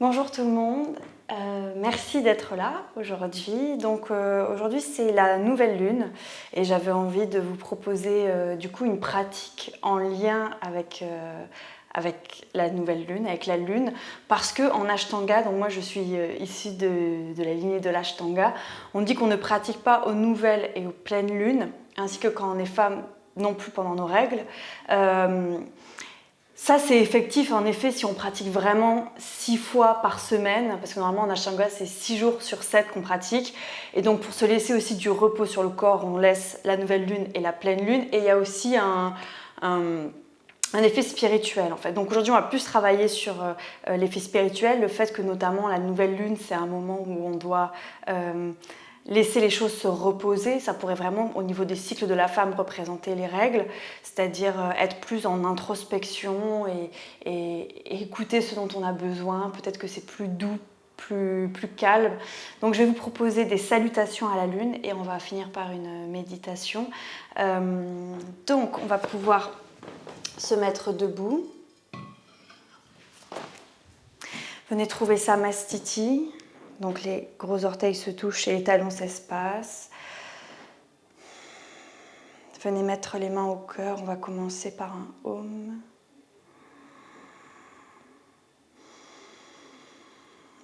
Bonjour tout le monde, merci d'être là aujourd'hui. Donc aujourd'hui c'est la nouvelle lune et j'avais envie de vous proposer du coup une pratique en lien avec la nouvelle lune, avec la lune, parce que en Ashtanga, donc moi je suis issue de la lignée de l'Ashtanga, on dit qu'on ne pratique pas aux nouvelles et aux pleines lunes, ainsi que quand on est femme non plus pendant nos règles. Ça, c'est effectif, en effet, si on pratique vraiment 6 fois par semaine, parce que normalement en Ashtanga, c'est 6 jours sur 7 qu'on pratique. Et donc, pour se laisser aussi du repos sur le corps, on laisse la nouvelle lune et la pleine lune. Et il y a aussi un effet spirituel, en fait. Donc aujourd'hui, on va plus travailler sur l'effet spirituel, le fait que notamment la nouvelle lune, c'est un moment où on doit laisser les choses se reposer. Ça pourrait vraiment, au niveau des cycles de la femme, représenter les règles, c'est-à-dire être plus en introspection et écouter ce dont on a besoin. Peut-être que c'est plus doux, plus calme. Donc je vais vous proposer des salutations à la lune et on va finir par une méditation. Donc on va pouvoir se mettre debout. Venez trouver Samastiti. Donc les gros orteils se touchent et les talons s'espacent. Venez mettre les mains au cœur. On va commencer par un Om.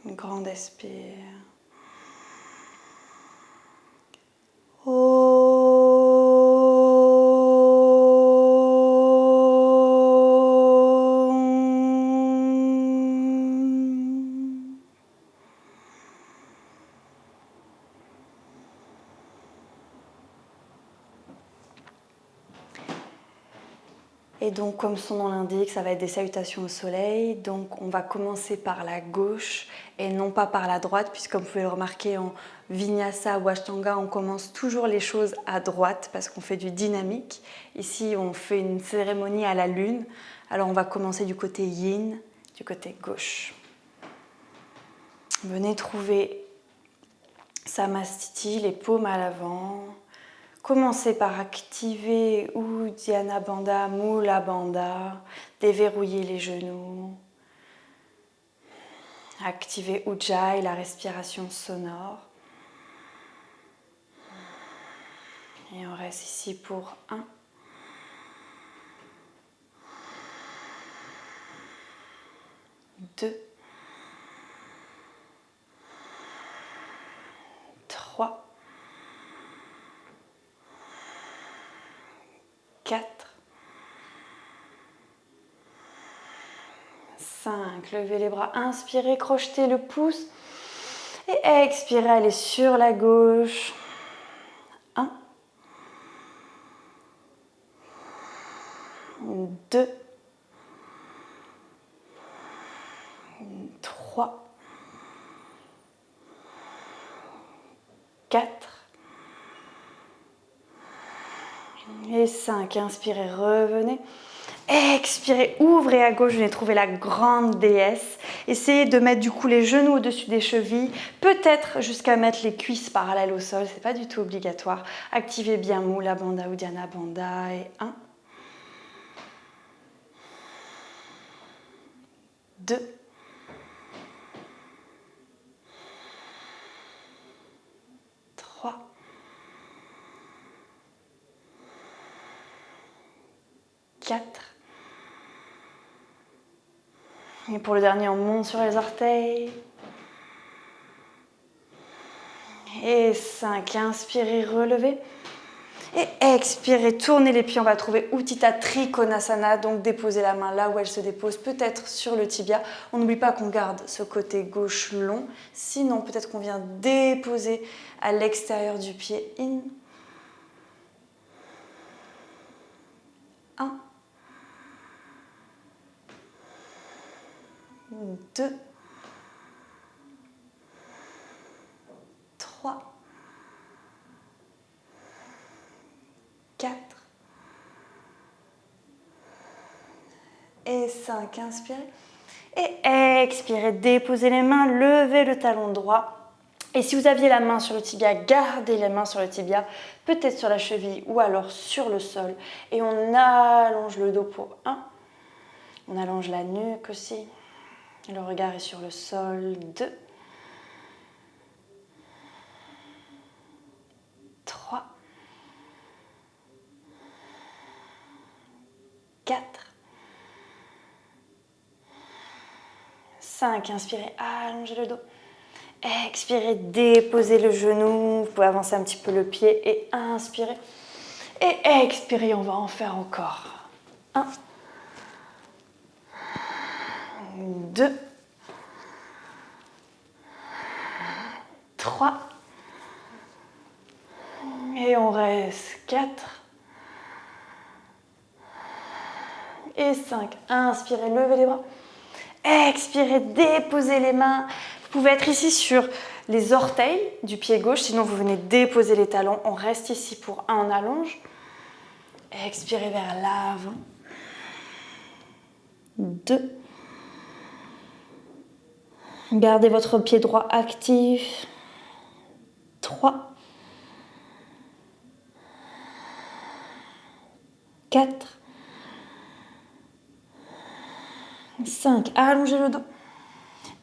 Une grande expire. Om. Et donc, comme son nom l'indique, ça va être des salutations au soleil. Donc, on va commencer par la gauche et non pas par la droite, puisque comme vous pouvez le remarquer en Vinyasa ou Ashtanga, on commence toujours les choses à droite parce qu'on fait du dynamique. Ici, on fait une cérémonie à la lune. Alors, on va commencer du côté yin, du côté gauche. Venez trouver Samastiti, les paumes à l'avant. Commencez par activer Uddiyana Bandha, Mula Bandha, déverrouiller les genoux. Activez Ujjayi, la respiration sonore. Et on reste ici pour 1. 2. 3. 4. 5. Levez les bras, inspirez, crochetez le pouce. Et expirez, allez sur la gauche. 1. 2. 3. 4. Et 5. Inspirez, revenez. Expirez, ouvrez à gauche, venez trouver la grande déesse. Essayez de mettre du coup les genoux au-dessus des chevilles, peut-être jusqu'à mettre les cuisses parallèles au sol, c'est pas du tout obligatoire. Activez bien Mula Bandha, Uddiyana Bandha et 1. 2. 3. 4. Et pour le dernier, on monte sur les orteils. Et 5. Inspirez, relevez. Et expirez, tournez les pieds. On va trouver Utthita Trikonasana. Donc déposez la main là où elle se dépose, peut-être sur le tibia. On n'oublie pas qu'on garde ce côté gauche long. Sinon, peut-être qu'on vient déposer à l'extérieur du pied. In. 1. 2. 3. 4. Et 5. Inspirez. Et expirez. Déposez les mains. Levez le talon droit. Et si vous aviez la main sur le tibia, gardez les mains sur le tibia, peut-être sur la cheville ou alors sur le sol. Et on allonge le dos pour 1. On allonge la nuque aussi. Le regard est sur le sol. 2, 3, 4, 5. Inspirez, allongez le dos. Expirez, déposez le genou. Vous pouvez avancer un petit peu le pied et inspirez. Et expirez, on va en faire encore. 1, 2, 3. Et on reste 4. Et 5. Inspirez, levez les bras. Expirez, déposez les mains. Vous pouvez être ici sur les orteils du pied gauche, sinon vous venez déposer les talons. On reste ici pour 1, on allonge. Expirez vers l'avant. 2. Gardez votre pied droit actif. 3. 4. 5. Allongez le dos.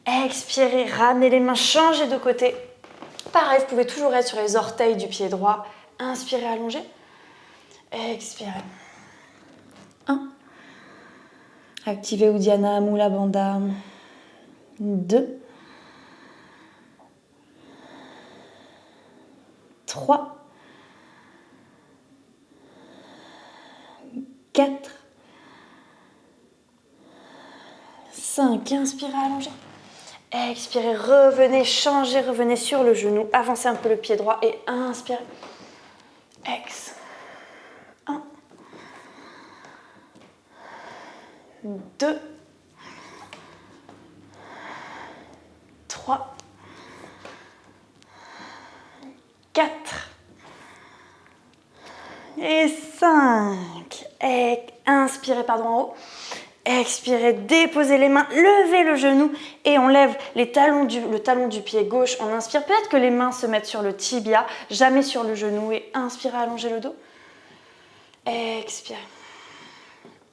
Expirez, ramenez les mains, changez de côté. Pareil, vous pouvez toujours être sur les orteils du pied droit. Inspirez, allongez. Expirez. 1. Activez Uddiyana Mula Bandha. 2. 3. 4. 5. Inspirez, allongez. Expirez, revenez, changez, revenez sur le genou. Avancez un peu le pied droit et inspirez. Ex. 1. 2. 3. 4. Et 5. Inspirez, en haut. Expirez, déposez les mains, levez le genou et on lève le talon du pied gauche. On inspire, peut-être que les mains se mettent sur le tibia, jamais sur le genou. Et inspirez, allongez le dos. Expirez.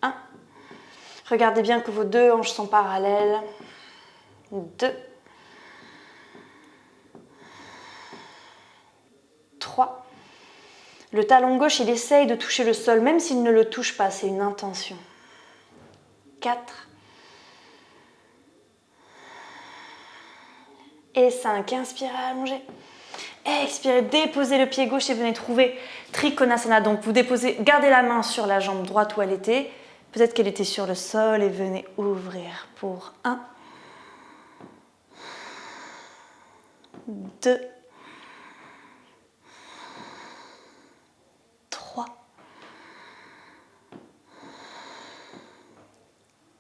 1. Regardez bien que vos 2 hanches sont parallèles. 2. 3. Le talon gauche, il essaye de toucher le sol, même s'il ne le touche pas, c'est une intention. 4. Et 5. Inspirez, allongez. Expirez, déposez le pied gauche et venez trouver Trikonasana. Donc vous déposez, gardez la main sur la jambe droite où elle était. Peut-être qu'elle était sur le sol et venez ouvrir pour 1, 2, 3,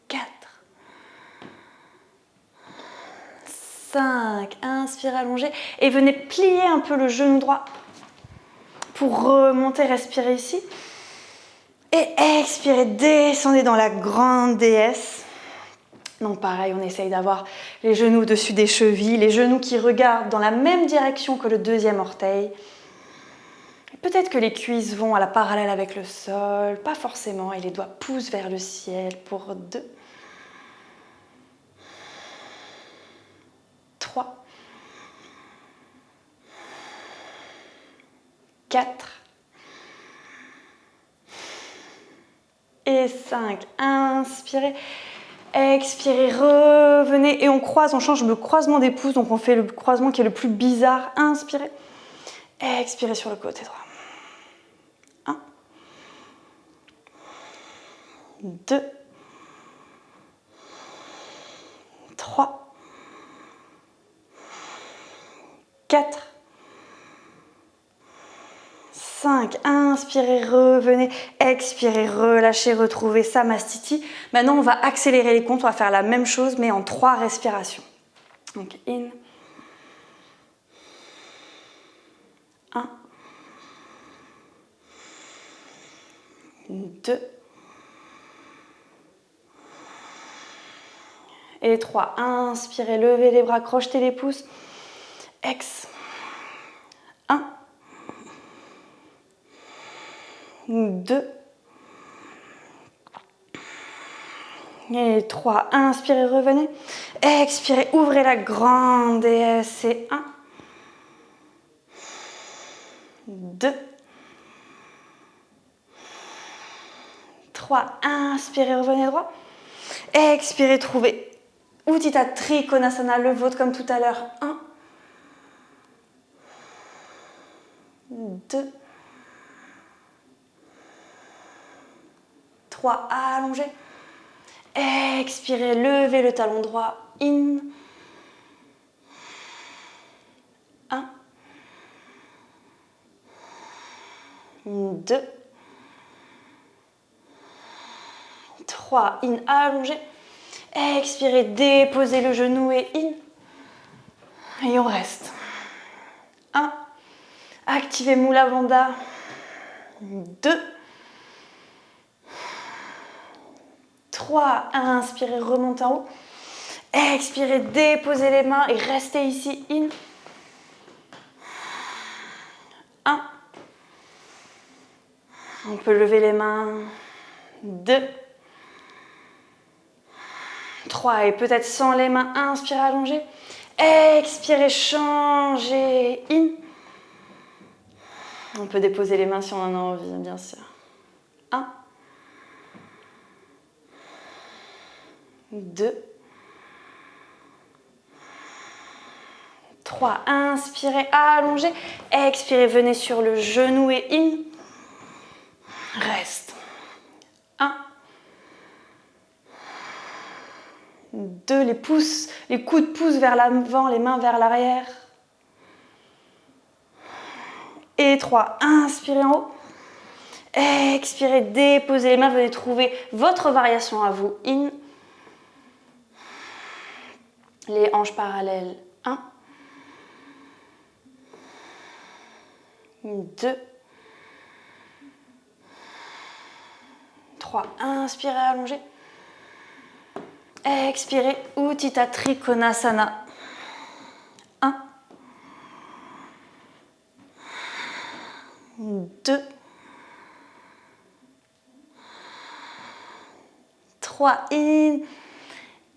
4, 5. Inspirez, allongez et venez plier un peu le genou droit pour remonter, respirer ici. Et expirez, descendez dans la grande déesse. Donc pareil, on essaye d'avoir les genoux au-dessus des chevilles, les genoux qui regardent dans la même direction que le deuxième orteil. Peut-être que les cuisses vont à la parallèle avec le sol, pas forcément, et les doigts poussent vers le ciel pour 2, 3, 4 et 5. Inspirez, expirez, revenez et on croise, on change le croisement des pouces, donc on fait le croisement qui est le plus bizarre. Inspirez, expirez sur le côté droit. 1, 2, 3, 4, 5. Inspirez, revenez, expirez, relâchez, retrouvez Samastiti. Maintenant, on va accélérer les comptes, on va faire la même chose, mais en 3 respirations. Donc, in. 1, 2 et 3. Inspirez, levez les bras, crochetez les pouces. Ex. 1, 2, Et 3, inspirez, revenez. Expirez, ouvrez la grande déesse. Et 1, 2, 3, inspirez, revenez droit. Expirez, trouvez Utthita Trikonasana, le vôtre comme tout à l'heure. 1, 2, 3, allongez. Expirez, levez le talon droit. In. 1, 2, 3, in, allongez. Expirez, déposez le genou et in. Et on reste. 1, activez Mula Bandha. 2, 3, inspirez, remontez en haut. Expirez, déposez les mains et restez ici. In. 1. On peut lever les mains. 2, 3 et peut-être sans les mains. Inspirez, allongez. Expirez, changez. In. On peut déposer les mains si on en a envie, bien sûr. 1, 2, 3. Inspirez, allongez. Expirez, venez sur le genou et in. Reste. 1, 2, les coups de pouce vers l'avant, les mains vers l'arrière. Et 3, inspirez en haut. Expirez, déposez les mains, venez trouver votre variation à vous. In. Les hanches parallèles. 1, 2, 3. Inspirez, allongez. Expirez, Utthita Trikonasana. 1, 2, 3. In.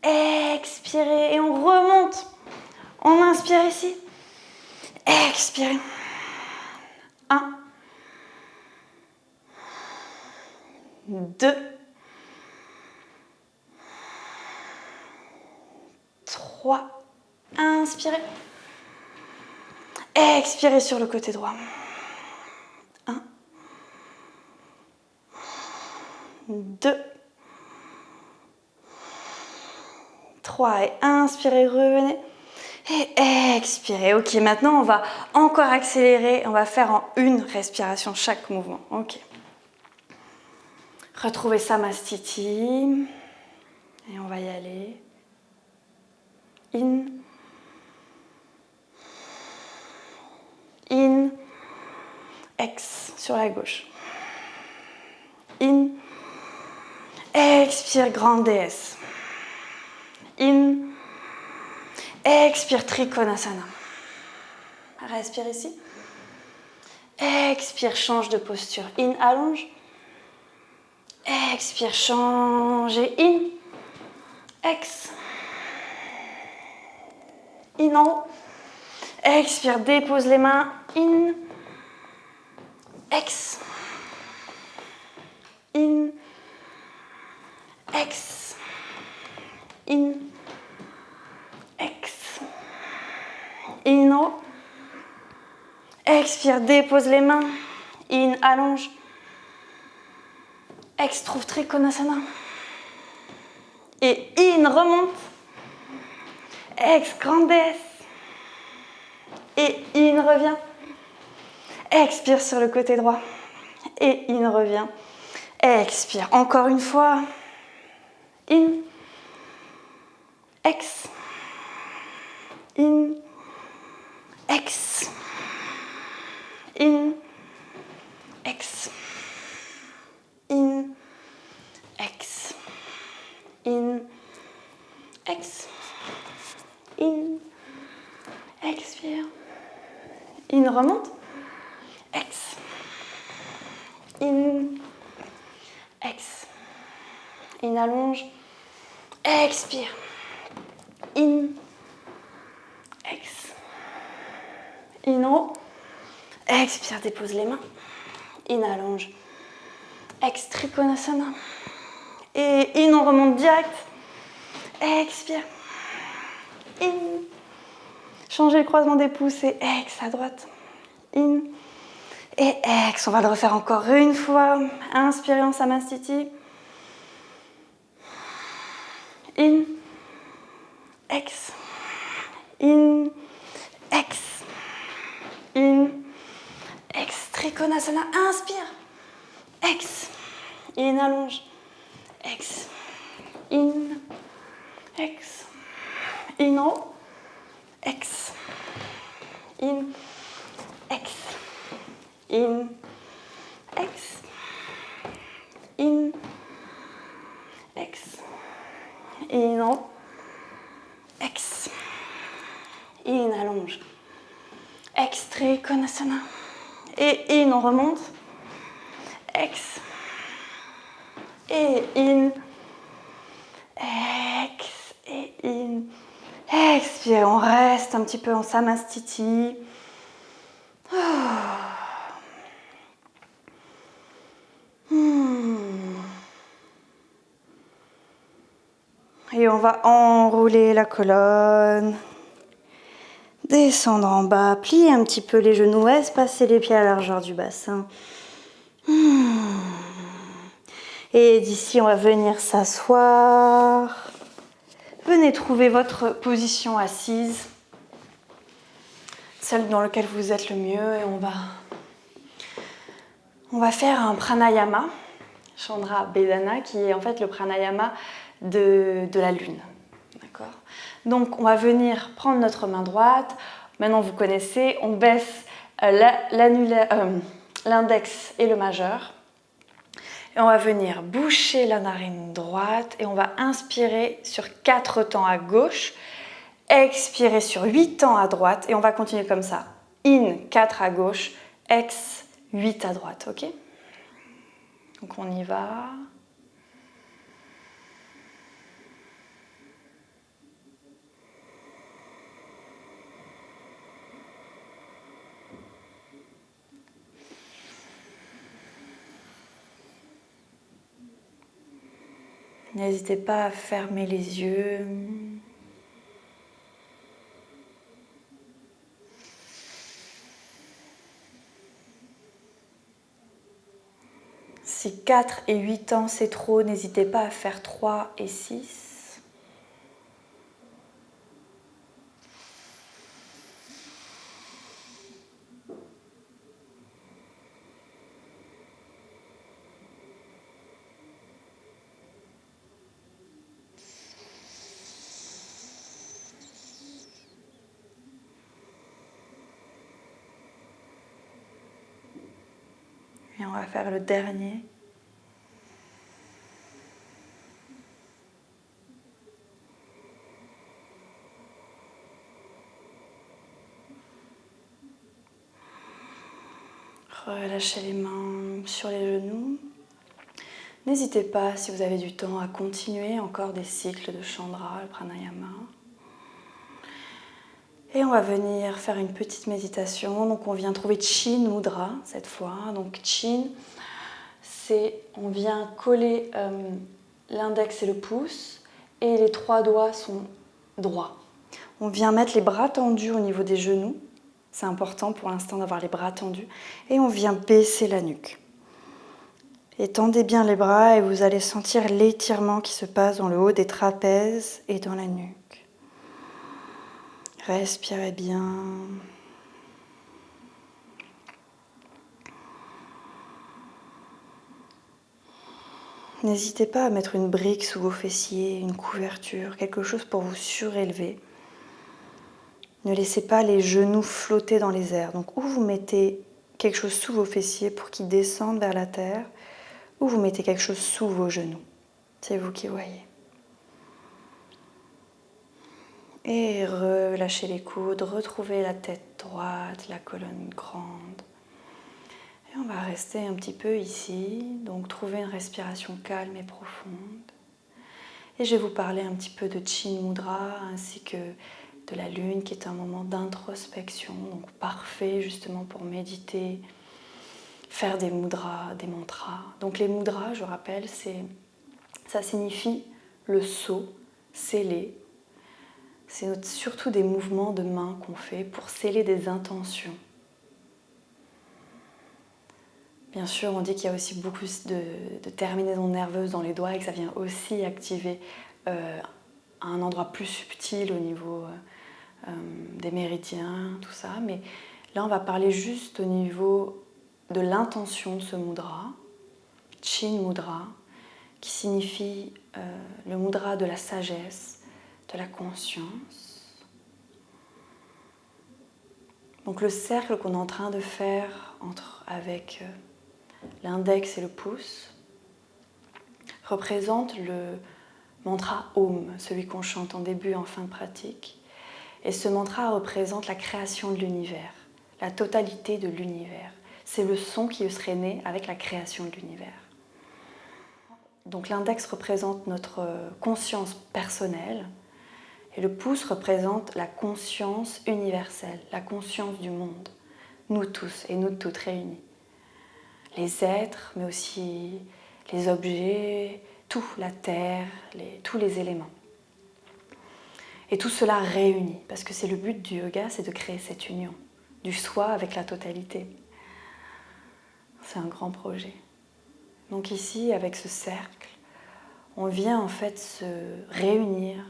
Expirez et on remonte. On inspire ici. Expirez. 1, 2, 3. Inspirez. Expirez sur le côté droit. 1, 2, 3. Et inspirez, revenez. Et expirez. Ok, maintenant on va encore accélérer. On va faire en une respiration chaque mouvement. Ok. Retrouvez Samastiti. Et on va y aller. In. In. Ex sur la gauche. In. Expire, grande déesse. In. Expire, Trikonasana. Respire ici. Expire, change de posture. In, allonge. Expire, change. In. Ex. In en haut. Expire, dépose les mains. In. Ex. In. Ex. In. Ex. In en haut. Expire, dépose les mains. In, allonge. Ex, trouve Trikonasana. Et in, remonte. Ex, grande déesse. Et in, revient. Expire sur le côté droit. Et in, revient. Expire. Encore une fois. In. Ex. In. Ex. In. Ex. In. Ex. In. Ex. In. Expire. In, remonte. Ex. In. Ex. In, allonge. Expire. In. Ex. In haut. Expire, dépose les mains. In, allonge. Ex, Trikonasana. Et in, on remonte direct. Expire. In. Changez le croisement des pouces et ex à droite. In. Et ex. On va le refaire encore une fois. Inspirez en Samastiti. In. Ex. In. Ex. In. Ex. Trikonasana. Inspire. Ex. In, allonge. Ex. In. Ex. In haut. Ex. In. Ex. In. Ex. In. Ex. In haut. Ex. In, allonge. Ex, Trikonasana. Et in, on remonte. Ex. Et in. Ex. Et in. Expire, on reste un petit peu en Samastiti. Et on va enrouler la colonne. Descendre en bas, plier un petit peu les genoux, espacer les pieds à la largeur du bassin. Et d'ici, on va venir s'asseoir. Venez trouver votre position assise, celle dans laquelle vous êtes le mieux. Et on va faire un pranayama, Chandra Bedana, qui est en fait le pranayama de la lune. D'accord ? Donc, on va venir prendre notre main droite. Maintenant, vous connaissez, on baisse l'index et le majeur. Et on va venir boucher la narine droite et on va inspirer sur 4 temps à gauche, expirer sur 8 temps à droite et on va continuer comme ça. In, 4 à gauche, ex, 8 à droite, ok ? Donc on y va. N'hésitez pas à fermer les yeux. Si 4 et 8 ans c'est trop, n'hésitez pas à faire 3 et 6. Et on va faire le dernier. Relâchez les mains sur les genoux. N'hésitez pas, si vous avez du temps, à continuer encore des cycles de Chandra, le pranayama. Et on va venir faire une petite méditation. Donc on vient trouver Chin Mudra cette fois. Donc Chin, c'est on vient coller l'index et le pouce et les 3 doigts sont droits. On vient mettre les bras tendus au niveau des genoux. C'est important pour l'instant d'avoir les bras tendus. Et on vient baisser la nuque. Étendez bien les bras et vous allez sentir l'étirement qui se passe dans le haut des trapèzes et dans la nuque. Respirez bien. N'hésitez pas à mettre une brique sous vos fessiers, une couverture, quelque chose pour vous surélever. Ne laissez pas les genoux flotter dans les airs. Donc, ou vous mettez quelque chose sous vos fessiers pour qu'ils descendent vers la terre, ou vous mettez quelque chose sous vos genoux. C'est vous qui voyez. Et relâchez les coudes, retrouvez la tête droite, la colonne grande. Et on va rester un petit peu ici, donc trouver une respiration calme et profonde. Et je vais vous parler un petit peu de Chin Mudra ainsi que de la lune qui est un moment d'introspection, donc parfait justement pour méditer, faire des mudras, des mantras. Donc les mudras, je rappelle, ça signifie le sceau, sceller. C'est surtout des mouvements de main qu'on fait pour sceller des intentions. Bien sûr, on dit qu'il y a aussi beaucoup de terminaisons nerveuses dans les doigts et que ça vient aussi activer à un endroit plus subtil au niveau des méridiens, tout ça. Mais là, on va parler juste au niveau de l'intention de ce mudra, Chin Mudra, qui signifie le mudra de la sagesse, de la conscience. Donc le cercle qu'on est en train de faire avec l'index et le pouce représente le mantra Om, celui qu'on chante en début et en fin de pratique. Et ce mantra représente la création de l'univers, la totalité de l'univers. C'est le son qui serait né avec la création de l'univers. Donc l'index représente notre conscience personnelle et le pouce représente la conscience universelle, la conscience du monde, nous tous et nous toutes réunis. Les êtres, mais aussi les objets, tout, la terre, tous les éléments. Et tout cela réuni, parce que c'est le but du yoga, c'est de créer cette union, du soi avec la totalité. C'est un grand projet. Donc ici, avec ce cercle, on vient en fait se réunir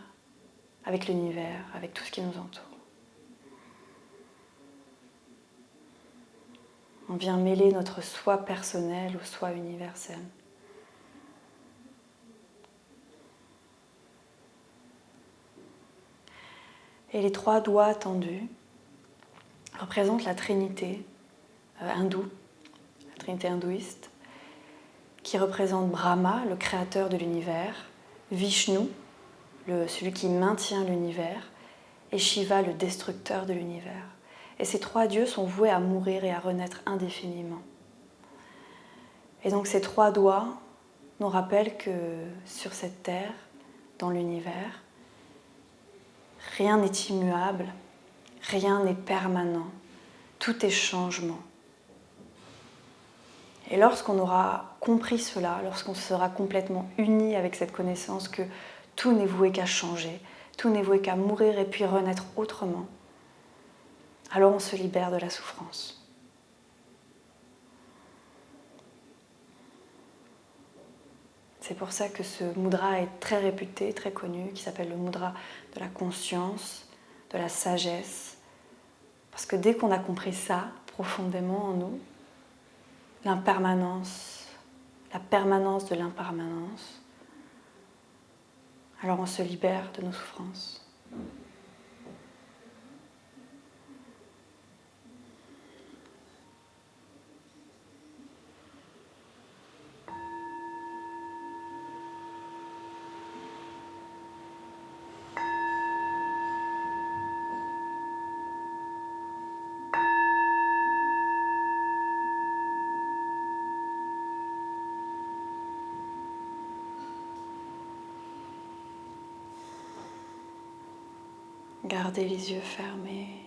avec l'univers, avec tout ce qui nous entoure. On vient mêler notre soi personnel au soi universel. Et les 3 doigts tendus représentent la Trinité hindoue, la Trinité hindouiste, qui représente Brahma, le créateur de l'univers, Vishnu, celui qui maintient l'univers, et Shiva, le destructeur de l'univers. Et ces 3 dieux sont voués à mourir et à renaître indéfiniment. Et donc ces 3 doigts nous rappellent que sur cette terre, dans l'univers, rien n'est immuable, rien n'est permanent, tout est changement. Et lorsqu'on aura compris cela, lorsqu'on sera complètement uni avec cette connaissance que tout n'est voué qu'à changer, tout n'est voué qu'à mourir et puis renaître autrement, alors on se libère de la souffrance. C'est pour ça que ce mudra est très réputé, très connu, qui s'appelle le mudra de la conscience, de la sagesse. Parce que dès qu'on a compris ça profondément en nous, l'impermanence, la permanence de l'impermanence, alors on se libère de nos souffrances. Gardez les yeux fermés.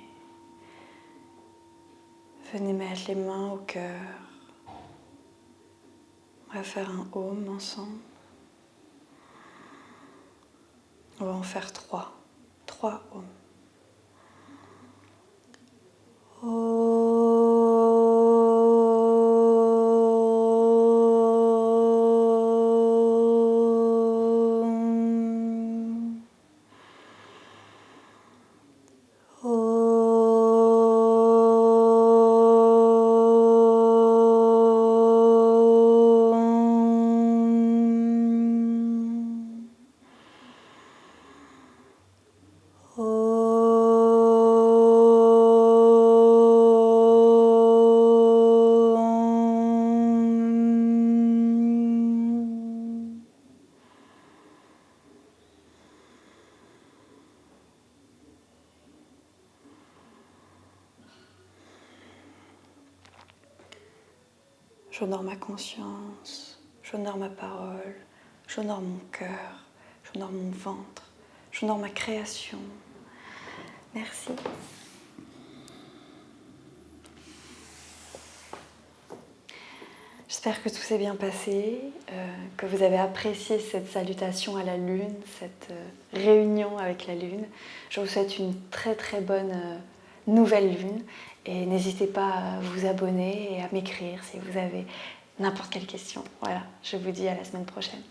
Venez mettre les mains au cœur. On va faire un Om ensemble. On va en faire 3. 3 Om. J'honore ma conscience, j'honore ma parole, j'honore mon cœur, j'honore mon ventre, j'honore ma création. Merci. J'espère que tout s'est bien passé, que vous avez apprécié cette salutation à la Lune, cette réunion avec la Lune. Je vous souhaite une très très bonne nouvelle Lune et n'hésitez pas à vous abonner et à m'écrire si vous avez n'importe quelle question. Voilà, je vous dis à la semaine prochaine.